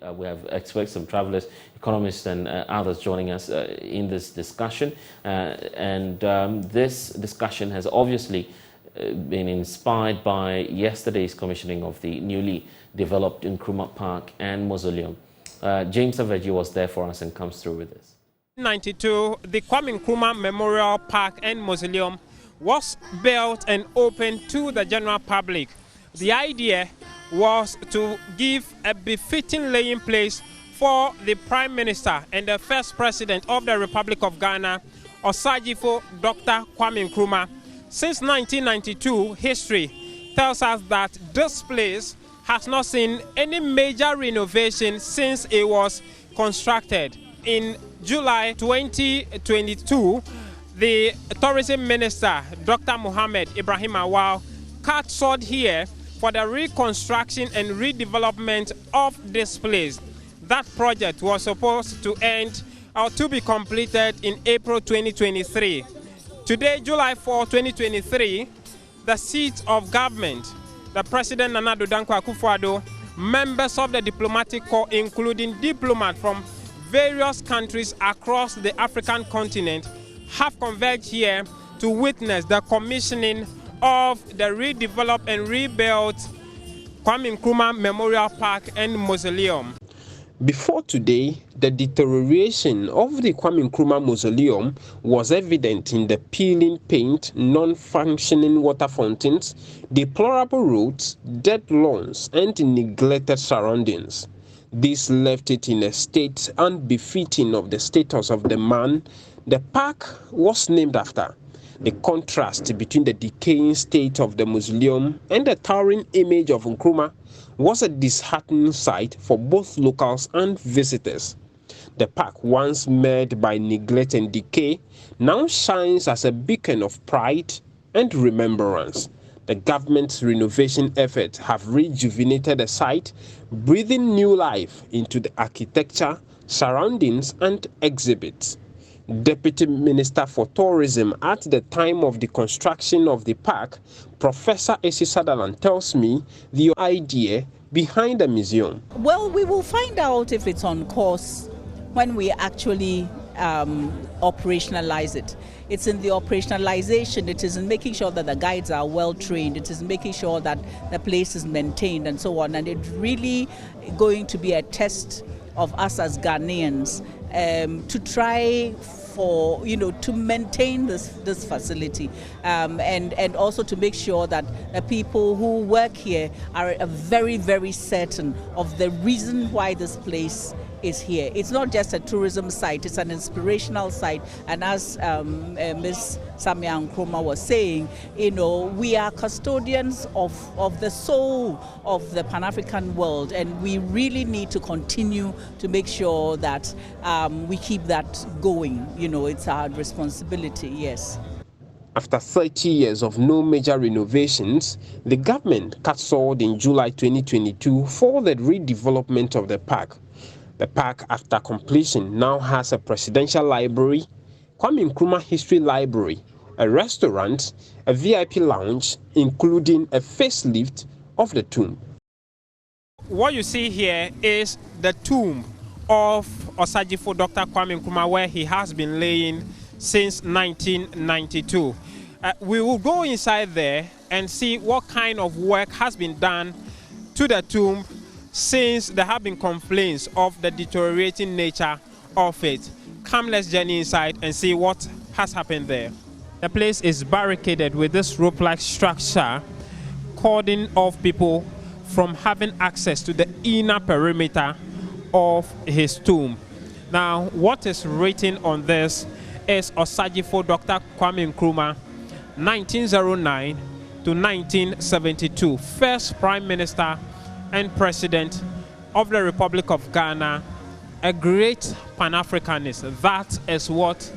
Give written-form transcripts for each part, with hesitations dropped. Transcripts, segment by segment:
We have experts, some travelers, economists, and others joining us in this discussion. This discussion has obviously been inspired by yesterday's commissioning of the newly developed Nkrumah Park and Mausoleum. James Aveji was there for us and comes through with this. In 1992, the Kwame Nkrumah Memorial Park and Mausoleum was built and opened to the general public. The idea was to give a befitting laying place for the Prime Minister and the first President of the Republic of Ghana, Osagyefo Dr. Kwame Nkrumah. Since 1992, history tells us that this place has not seen any major renovation since it was constructed. In July 2022, the Tourism Minister, Dr. Mohammed Ibrahim Awal, cut short here for the reconstruction and redevelopment of this place. That project was supposed to end or to be completed in April 2023. Today, July 4, 2023, the seat of government, the President Nana Addo Dankwa Akufo-Addo, members of the diplomatic corps, including diplomats from various countries across the African continent, have converged here to witness the commissioning of the redeveloped and rebuilt Kwame Nkrumah Memorial Park and Mausoleum. Before today, the deterioration of the Kwame Nkrumah Mausoleum was evident in the peeling paint, non-functioning water fountains, deplorable roads, dead lawns, and neglected surroundings. This left it in a state unbefitting of the status of the man the park was named after. The contrast between the decaying state of the mausoleum and the towering image of Nkrumah was a disheartening sight for both locals and visitors. The park, once marred by neglect and decay, now shines as a beacon of pride and remembrance. The government's renovation efforts have rejuvenated the site, breathing new life into the architecture, surroundings, and exhibits. Deputy Minister for Tourism at the time of the construction of the park, Professor Esi Sutherland, tells me the idea behind the museum. Well, we will find out if it's on course when we actually operationalize it. It's in the operationalization, it is in making sure that the guides are well trained, it is in making sure that the place is maintained and so on. And it's really going to be a test of us as Ghanaians to try for, to maintain this facility and also to make sure that the people who work here are very, very certain of the reason why this place is here. It's not just a tourism site, it's an inspirational site. And as Ms. Samia Nkrumah was saying, we are custodians of the soul of the Pan-African world, and we really need to continue to make sure that we keep that going. It's our responsibility, yes. After 30 years of no major renovations, the government cut short in July 2022 for the redevelopment of the park. The park, after completion, now has a presidential library, Kwame Nkrumah History Library, a restaurant, a VIP lounge, including a facelift of the tomb. What you see here is the tomb of Osagyefo Dr. Kwame Nkrumah, where he has been laying since 1992. We will go inside there and see what kind of work has been done to the tomb since there have been complaints of the deteriorating nature of it. Come, let's journey inside and see what has happened there. The place is barricaded with this rope-like structure, cordoning off people from having access to the inner perimeter of his tomb. Now, what is written on this is Osagyefo Dr. Kwame Nkrumah, 1909 to 1972, first Prime Minister and President of the Republic of Ghana, a great Pan-Africanist. That is what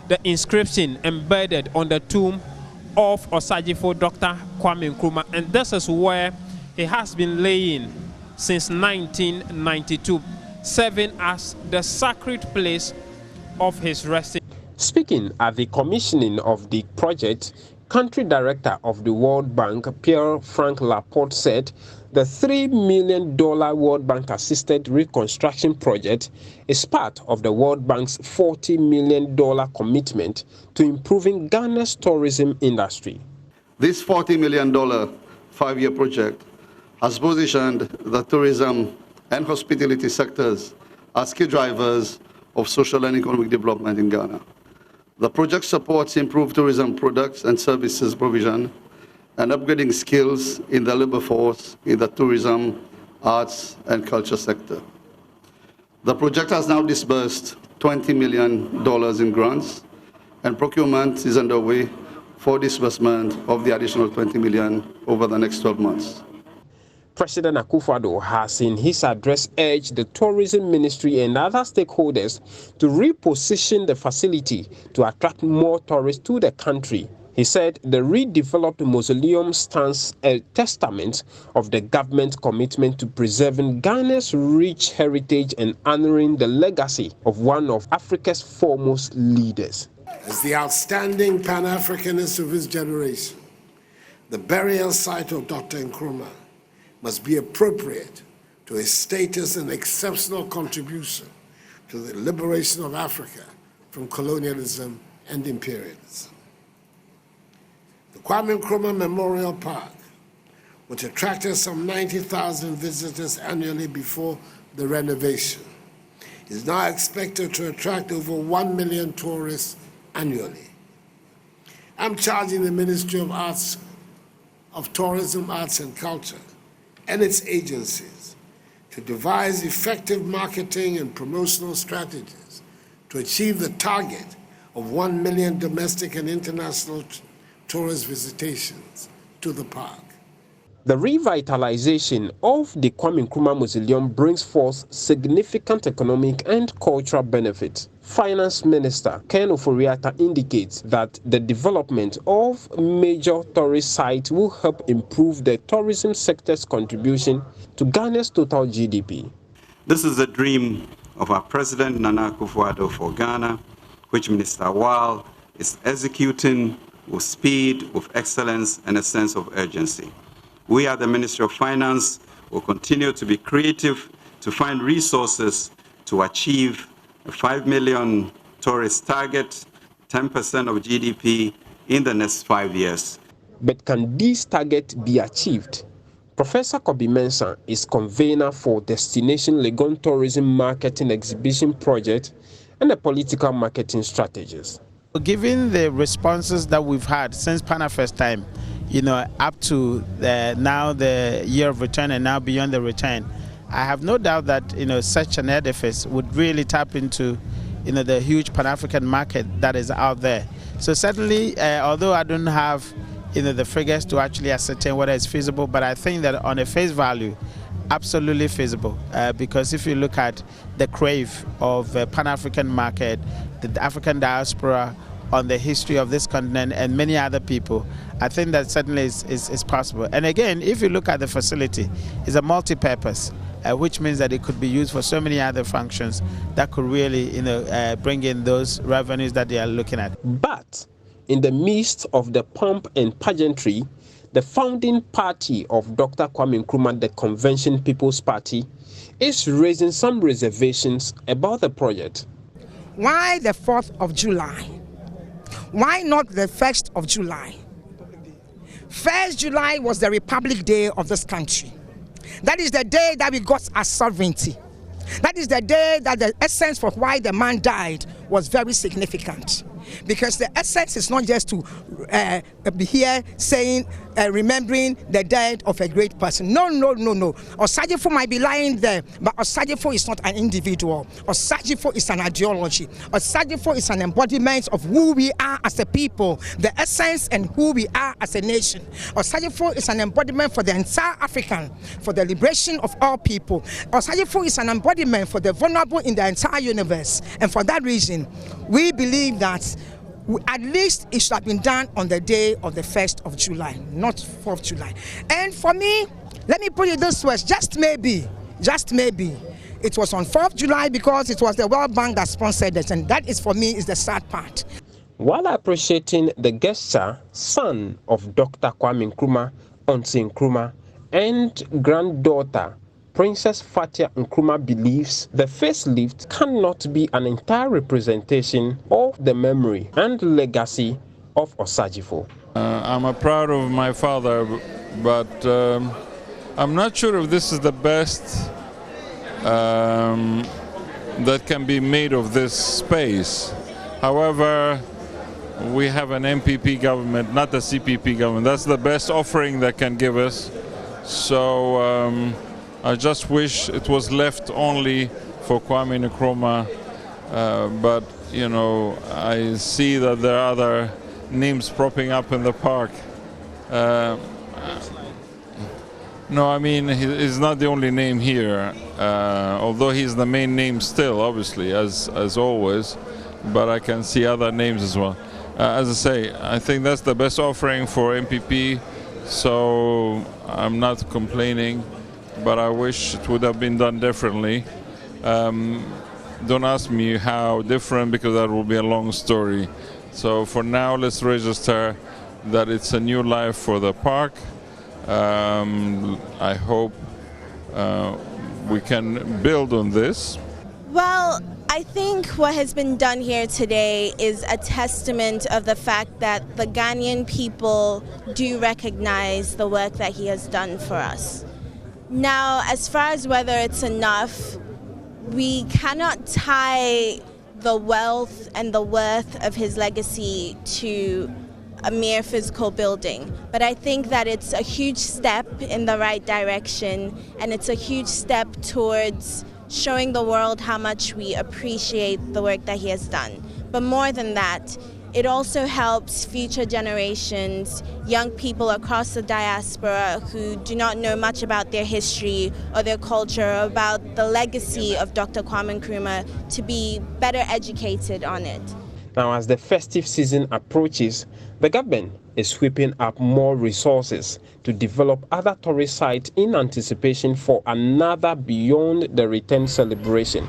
the inscription embedded on the tomb of Osagyefo Dr. Kwame Nkrumah, and this is where he has been laying since 1992, serving as the sacred place of his resting. Speaking at the commissioning of the project, Country Director of the World Bank, Pierre-Frank Laporte, said The $3 million World Bank-assisted reconstruction project is part of the World Bank's $40 million commitment to improving Ghana's tourism industry. This $40 million 5-year project has positioned the tourism and hospitality sectors as key drivers of social and economic development in Ghana. The project supports improved tourism products and services provision and upgrading skills in the labor force in the tourism, arts, and culture sector. The project has now disbursed $20 million in grants, and procurement is underway for disbursement of the additional $20 million over the next 12 months. President Akufo-Addo has in his address urged the Tourism Ministry and other stakeholders to reposition the facility to attract more tourists to the country. He said the redeveloped mausoleum stands a testament of the government's commitment to preserving Ghana's rich heritage and honoring the legacy of one of Africa's foremost leaders. As the outstanding Pan-Africanist of his generation, the burial site of Dr. Nkrumah must be appropriate to his status and exceptional contribution to the liberation of Africa from colonialism and imperialism. The Kwame Nkrumah Memorial Park, which attracted some 90,000 visitors annually before the renovation, is now expected to attract over 1 million tourists annually. I'm charging the Ministry of Arts, of Tourism, Arts and Culture and its agencies to devise effective marketing and promotional strategies to achieve the target of 1 million domestic and international tourist visitations to the park. The revitalization of the Kwame Nkrumah Mausoleum brings forth significant economic and cultural benefits. Finance Minister Ken Ofori-Atta indicates that the development of major tourist sites will help improve the tourism sector's contribution to Ghana's total GDP. This is a dream of our President Nana Akufo-Addo for Ghana, which Minister Awal is executing with speed, with excellence, and a sense of urgency. We at the Ministry of Finance will continue to be creative to find resources to achieve a 5 million tourist target, 10% of GDP in the next 5 years. But can this target be achieved? Professor Kobi Mensah is convener for Destination Legon Tourism Marketing Exhibition Project and a political marketing strategist. Given the responses that we've had since PANAFEST time, up to now the year of return and now beyond the return, I have no doubt that such an edifice would really tap into the huge Pan-African market that is out there. So certainly, although I don't have the figures to actually ascertain whether it's feasible, but I think that on a face value, absolutely feasible. Because if you look at the crave of the Pan-African market, the African diaspora, on the history of this continent and many other people, I think that certainly is possible. And again, if you look at the facility, it's a multi-purpose, which means that it could be used for so many other functions that could really bring in those revenues that they are looking at. But in the midst of the pomp and pageantry, the founding party of Dr. Kwame Nkrumah, the Convention People's Party, is raising some reservations about the project. Why the 4th of July? Why not the 1st of July? 1st July was the Republic Day of this country. That is the day that we got our sovereignty. That is the day that the essence for why the man died was very significant. Because the essence is not just to be here saying, remembering the death of a great person. No. Osajifo might be lying there, but Osajifo is not an individual. Osajifo is an ideology. Osajifo is an embodiment of who we are as a people, the essence and who we are as a nation. Osajifo is an embodiment for the entire African, for the liberation of all people. Osajifo is an embodiment for the vulnerable in the entire universe. And for that reason, we believe that at least it should have been done on the day of the 1st of July, not 4th July. And for me, let me put it this way, just maybe, it was on 4th July because it was the World Bank that sponsored it, and that is, for me, is the sad part. While appreciating the gesture, son of Dr. Kwame Nkrumah, Onsi Nkrumah, and granddaughter Princess Fatia Nkrumah believes the facelift cannot be an entire representation of the memory and legacy of Osagyefo. I'm proud of my father, but I'm not sure if this is the best that can be made of this space. However, we have an MPP government, not a CPP government. That's the best offering that can give us. So I just wish it was left only for Kwame Nkrumah, but you know, I see that there are other names propping up in the park. No, I mean, he's not the only name here, although he's the main name still, obviously, as always, but I can see other names as well. As I say, I think that's the best offering for MPP, so I'm not complaining, but I wish it would have been done differently. Don't ask me how different, because that will be a long story. So for now, let's register that it's a new life for the park. I hope we can build on this. Well, I think what has been done here today is a testament of the fact that the Ghanaian people do recognize the work that he has done for us. Now, as far as whether it's enough, we cannot tie the wealth and the worth of his legacy to a mere physical building. But I think that it's a huge step in the right direction, and it's a huge step towards showing the world how much we appreciate the work that he has done. But more than that, it also helps future generations, young people across the diaspora who do not know much about their history or their culture, or about the legacy of Dr. Kwame Nkrumah, to be better educated on it. Now, as the festive season approaches, the government is sweeping up more resources to develop other tourist sites in anticipation for another Beyond the Return celebration.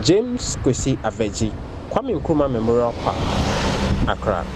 James Kwesi Aveji, Kwame Nkrumah Memorial Park, Accra.